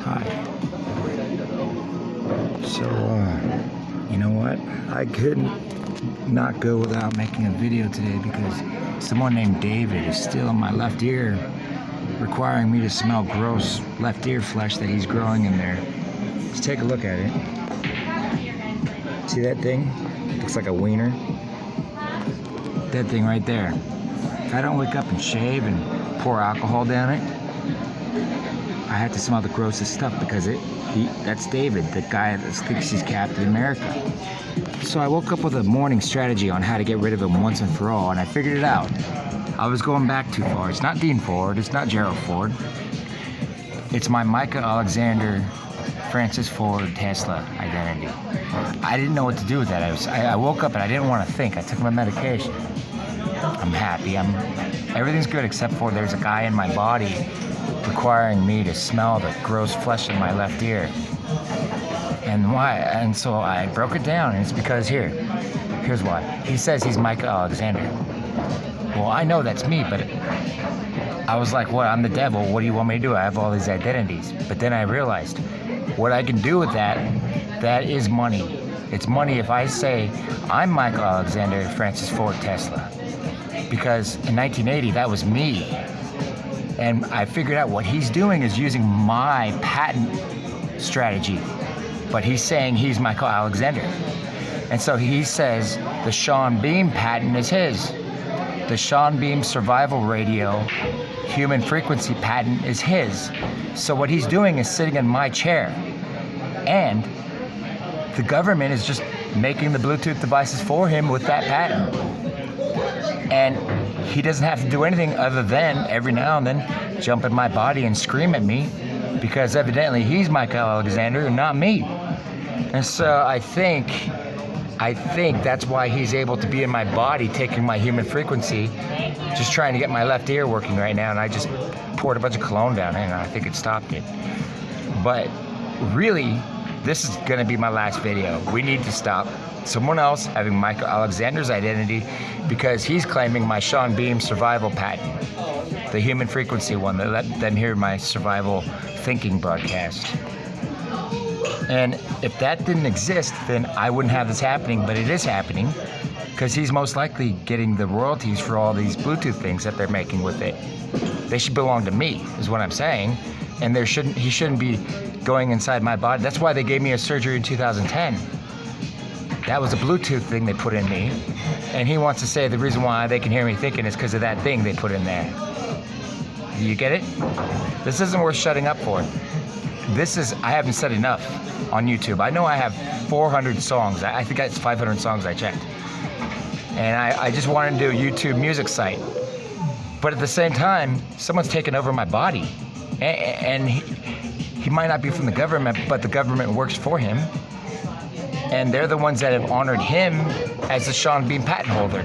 Hi. So, you know what? I couldn't not go without making a video today because someone named David is still in my left ear, requiring me to smell gross left ear flesh that he's growing in there. Let's take a look at it. See that thing? Looks like a wiener. That thing right there. If I don't wake up and shave and pour alcohol down it, I have to smell the grossest stuff because that's David, the guy that thinks he's Captain America. So I woke up with a morning strategy on how to get rid of him once and for all, and I figured it out. I was going back too far. It's not Dean Ford, it's not Gerald Ford. It's my Micah Alexander Francis Ford Tesla identity. I didn't know what to do with that. I woke up and I didn't want to think. I took my medication. I'm happy. Everything's good except for there's a guy in my body requiring me to smell the gross flesh in my left ear. And why? And so I broke it down, and it's because here's why. He says he's Micah Alexander. Well, I know that's me, but I was like, what? I'm the devil. What do you want me to do? I have all these identities. But then I realized what I can do with that is money. It's money if I say I'm Michael Alexander Francis Ford Tesla. Because in 1980, that was me. And I figured out what he's doing is using my patent strategy. But he's saying he's Michael Alexander. And so he says the Sean Beam patent is his. The Sean Beam survival radio human frequency patent is his. So what he's doing is sitting in my chair. And the government is just making the Bluetooth devices for him with that patent. And he doesn't have to do anything other than every now and then jump in my body and scream at me, because evidently he's Michael Alexander and not me. And so I think that's why he's able to be in my body taking my human frequency, just trying to get my left ear working right now. And I just poured a bunch of cologne down it and I think it stopped it. But really, this is gonna be my last video. We need to stop someone else having Michael Alexander's identity, because he's claiming my Sean Beam survival patent, the human frequency one that let them hear my survival thinking broadcast. And if that didn't exist, then I wouldn't have this happening, but it is happening because he's most likely getting the royalties for all these Bluetooth things that they're making with it. They should belong to me, is what I'm saying. And he shouldn't be going inside my body. That's why they gave me a surgery in 2010. That was a Bluetooth thing they put in me. And he wants to say the reason why they can hear me thinking is because of that thing they put in there. Do you get it? This isn't worth shutting up for. I haven't said enough on YouTube. I know I have 400 songs. I think it's 500 songs I checked. And I just wanted to do a YouTube music site. But at the same time, someone's taken over my body. And he might not be from the government, but the government works for him. And they're the ones that have honored him as the Sean Beam patent holder.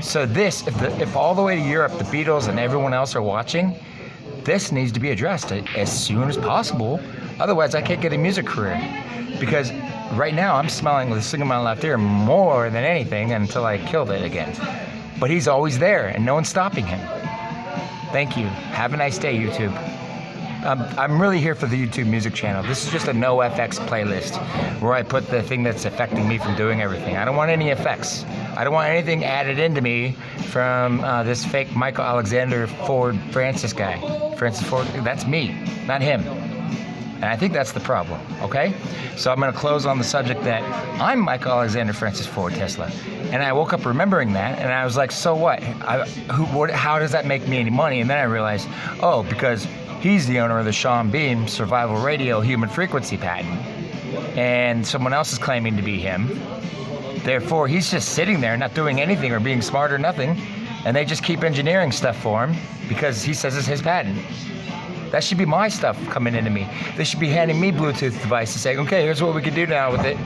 So if all the way to Europe, the Beatles and everyone else are watching, this needs to be addressed as soon as possible. Otherwise, I can't get a music career. Because right now, I'm smelling this thing in my left ear more than anything until I killed it again. But he's always there, and no one's stopping him. Thank you. Have a nice day, YouTube. I'm really here for the YouTube music channel. This is just a NoFX playlist where I put the thing that's affecting me from doing everything. I don't want any effects. I don't want anything added into me from this fake Michael Alexander Ford Francis guy. Francis Ford, that's me, not him. And I think that's the problem, okay? So I'm gonna close on the subject that I'm Michael Alexander Francis Ford Tesla. And I woke up remembering that, and I was like, so what? How does that make me any money? And then I realized, because he's the owner of the Sean Beam survival radio human frequency patent, and someone else is claiming to be him. Therefore, he's just sitting there not doing anything or being smart or nothing, and they just keep engineering stuff for him because he says it's his patent. That should be my stuff coming into me. They should be handing me Bluetooth devices saying, okay, here's what we can do now with it.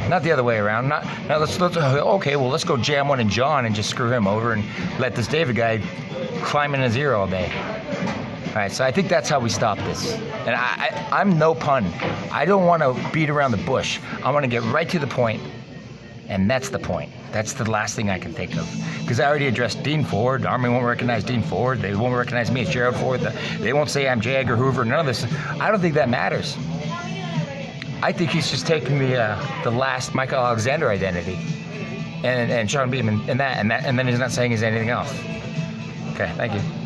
Not the other way around. Let's go jam one in John and just screw him over and let this David guy climb in his ear all day. All right, so I think that's how we stop this. And I'm no pun. I don't want to beat around the bush. I want to get right to the point And that's the point. That's the last thing I can think of. Because I already addressed Dean Ford. The Army won't recognize Dean Ford. They won't recognize me as Gerald Ford. They won't say I'm J. Edgar Hoover. None of this. I don't think that matters. I think he's just taking the last Michael Alexander identity and Sean Beam and then he's not saying he's anything else. Okay, thank you.